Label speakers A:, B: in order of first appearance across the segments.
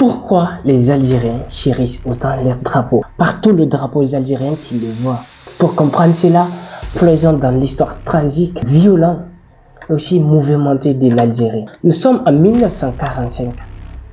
A: Pourquoi les Algériens chérissent autant leur drapeau? Partout le drapeau algérien, tu le vois. Pour comprendre cela, plongeons dans l'histoire tragique, violente et aussi mouvementée de l'Algérie. Nous sommes en 1945.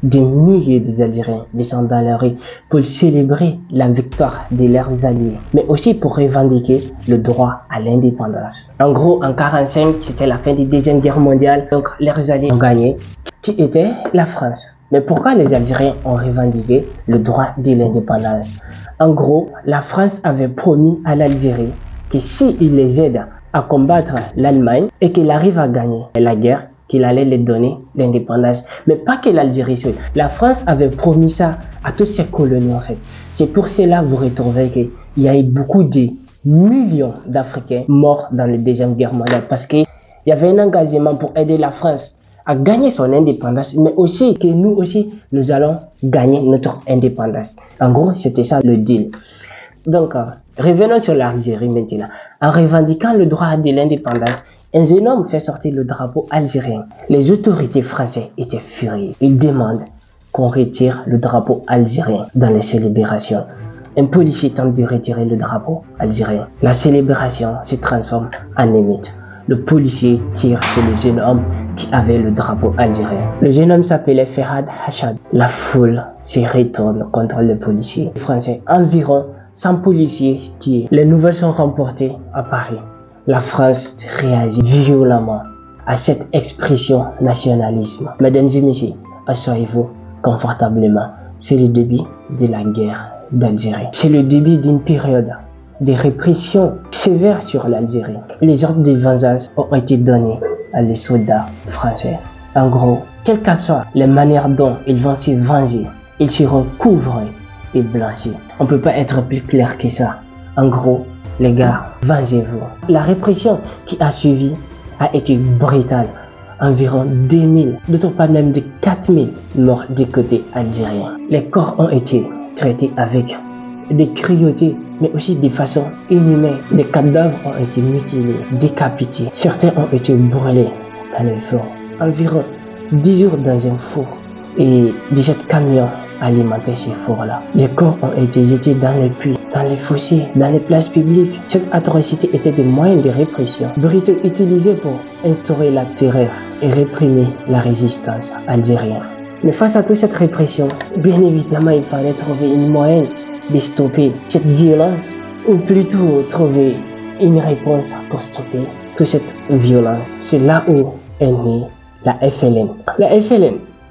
A: Des milliers d'Algériens descendent dans la rue pour célébrer la victoire de leurs alliés, mais aussi pour revendiquer le droit à l'indépendance. En gros, en 1945, c'était la fin de la Deuxième Guerre mondiale, donc leurs alliés ont gagné, qui était la France. Mais pourquoi les Algériens ont revendiqué le droit de l'indépendance? En gros, la France avait promis à l'Algérie que s'il les aide à combattre l'Allemagne et qu'il arrive à gagner la guerre, qu'il allait les donner l'indépendance. Mais pas que l'Algérie seule. La France avait promis ça à toutes ses colonies en fait. C'est pour cela que vous retrouvez qu'il y a eu beaucoup de millions d'Africains morts dans la Deuxième Guerre mondiale parce qu'il y avait un engagement pour aider la France à gagner son indépendance, mais aussi que nous aussi, nous allons gagner notre indépendance. En gros, c'était ça le deal. Donc, revenons sur l'Algérie maintenant. En revendiquant le droit de l'indépendance, un jeune homme fait sortir le drapeau algérien. Les autorités françaises étaient furieuses. Ils demandent qu'on retire le drapeau algérien dans les célébrations. Un policier tente de retirer le drapeau algérien. La célébration se transforme en émeute. Le policier tire sur le jeune homme qui avait le drapeau algérien. Le jeune homme s'appelait Ferhat Hachad. La foule se retourne contre le policier français. Environ 100 policiers tués. Les nouvelles sont remportées à Paris. La France réagit violemment à cette expression nationalisme. Mesdames et messieurs, asseyez-vous confortablement. C'est le début de la guerre d'Algérie. C'est le début d'une période de répression sévère sur l'Algérie. Les ordres de vengeance ont été donnés à les soldats français. En gros, quelles que soient les manières dont ils vont se venger, ils seront couverts et blanchis. On ne peut pas être plus clair que ça. En gros, les gars, vengez-vous. La répression qui a suivi a été brutale. Environ 2000, d'autres pas même de 4000 morts du côté algérien. Les corps ont été traités avec des cruautés, mais aussi de façon inhumaine. Des cadavres ont été mutilés, décapités. Certains ont été brûlés dans le feu. Environ 10 jours dans un four et 17 camions alimentaient ces fours-là. Les corps ont été jetés dans les puits, dans les fossés, dans les places publiques. Cette atrocité était des moyens de répression, brutaux utilisés pour instaurer la terreur et réprimer la résistance algérienne. Mais face à toute cette répression, bien évidemment, il fallait trouver une moyen de stopper cette violence, ou plutôt trouver une réponse pour stopper toute cette violence. C'est là où est née la FLN.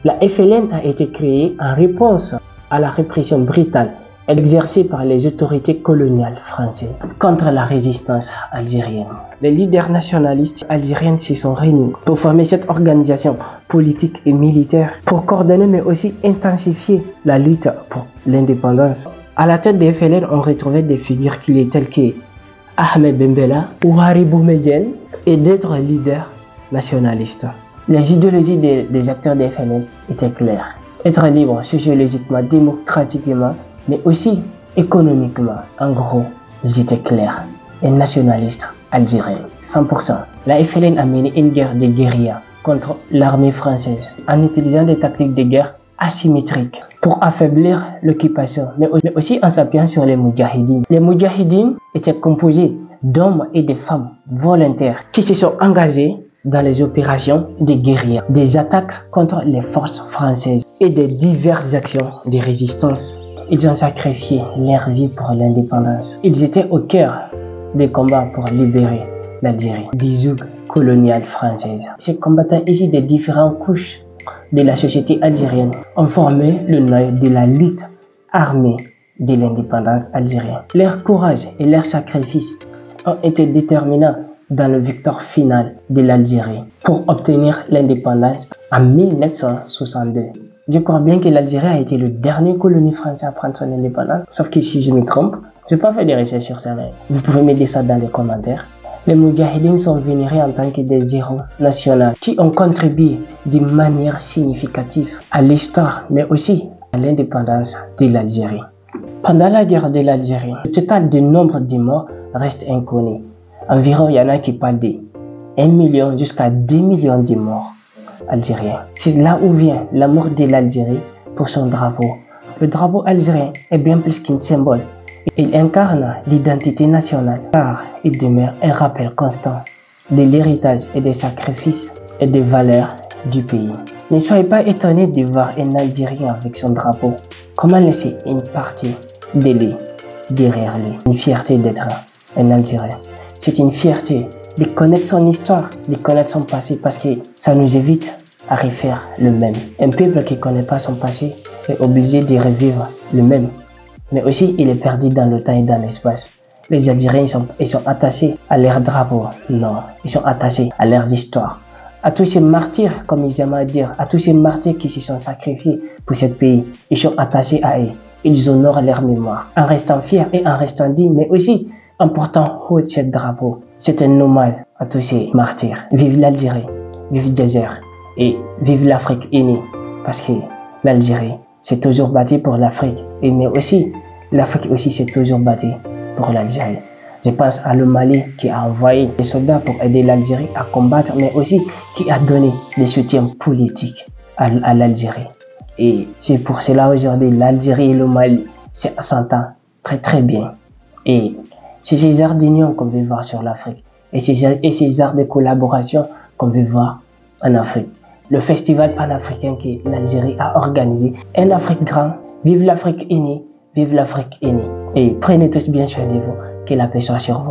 A: La FLN a été créée en réponse à la répression brutale exercée par les autorités coloniales françaises contre la résistance algérienne. Les leaders nationalistes algériens se sont réunis pour former cette organisation politique et militaire pour coordonner mais aussi intensifier la lutte pour l'indépendance. À la tête des FLN, on retrouvait des figures clés telles que Ahmed Ben Bella, Ouari Boumediene et d'autres leaders nationalistes. Les idéologies des acteurs des FLN étaient claires. Être libre sociologiquement, démocratiquement, mais aussi économiquement. En gros, ils étaient clairs. Un nationaliste algérien, 100%. La FLN a mené une guerre de guérilla contre l'armée française en utilisant des tactiques de guerre asymétriques pour affaiblir l'occupation, mais aussi en s'appuyant sur les Moudjahidines. Les Moudjahidines étaient composés d'hommes et de femmes volontaires qui se sont engagés dans les opérations de guérilla, des attaques contre les forces françaises et des diverses actions de résistance. Ils ont sacrifié leur vie pour l'indépendance. Ils étaient au cœur des combats pour libérer l'Algérie du joug colonial française. Ces combattants issus des différentes couches de la société algérienne ont formé le noyau de la lutte armée de l'indépendance algérienne. Leur courage et leur sacrifice ont été déterminants dans le victoire final de l'Algérie pour obtenir l'indépendance en 1962. Je crois bien que l'Algérie a été le dernier colonie français à prendre son indépendance, sauf que si je me trompe, je n'ai pas fait des recherches sur ça. Vous pouvez me dire ça dans les commentaires. Les Moudjahidines sont vénérés en tant que des héros nationaux qui ont contribué d'une manière significative à l'histoire, mais aussi à l'indépendance de l'Algérie. Pendant la guerre de l'Algérie, le total du nombre de morts reste inconnu. Environ, il y en a qui parlent de 1 million jusqu'à 2 millions de morts algériens. C'est là où vient la mort de l'Algérie pour son drapeau. Le drapeau algérien est bien plus qu'un symbole. Il incarne l'identité nationale car il demeure un rappel constant de l'héritage et des sacrifices et des valeurs du pays. Ne soyez pas étonnés de voir un Algérien avec son drapeau. Comment laisser une partie de lui derrière lui? Une fierté d'être un Algérien. C'est une fierté de connaître son histoire, de connaître son passé parce que ça nous évite à refaire le même. Un peuple qui ne connaît pas son passé est obligé de revivre le même. Mais aussi, il est perdu dans le temps et dans l'espace. Les Algériens, ils sont attachés à leur drapeau. Non, ils sont attachés à leurs histoires. À tous ces martyrs, comme ils aiment dire, à tous ces martyrs qui se sont sacrifiés pour ce pays. Ils sont attachés à eux. Ils honorent leur mémoire en restant fiers et en restant dignes, mais aussi en portant haut ce drapeau. C'est un hommage à tous ces martyrs. Vive l'Algérie, vive Désert et vive l'Afrique unie. Parce que l'Algérie s'est toujours battue pour l'Afrique. Mais aussi, l'Afrique aussi s'est toujours battue pour l'Algérie. Je pense à le Mali qui a envoyé des soldats pour aider l'Algérie à combattre, mais aussi qui a donné des soutiens politiques à l'Algérie. Et c'est pour cela aujourd'hui, l'Algérie et le Mali s'entendent très bien. Et c'est ces arts d'union qu'on veut voir sur l'Afrique. Et ces arts de collaboration qu'on veut voir en Afrique. Le festival panafricain que l'Algérie a organisé. Un Afrique grand, vive l'Afrique unie, vive l'Afrique unie. Et prenez tous bien soin de vous, que la paix soit sur vous.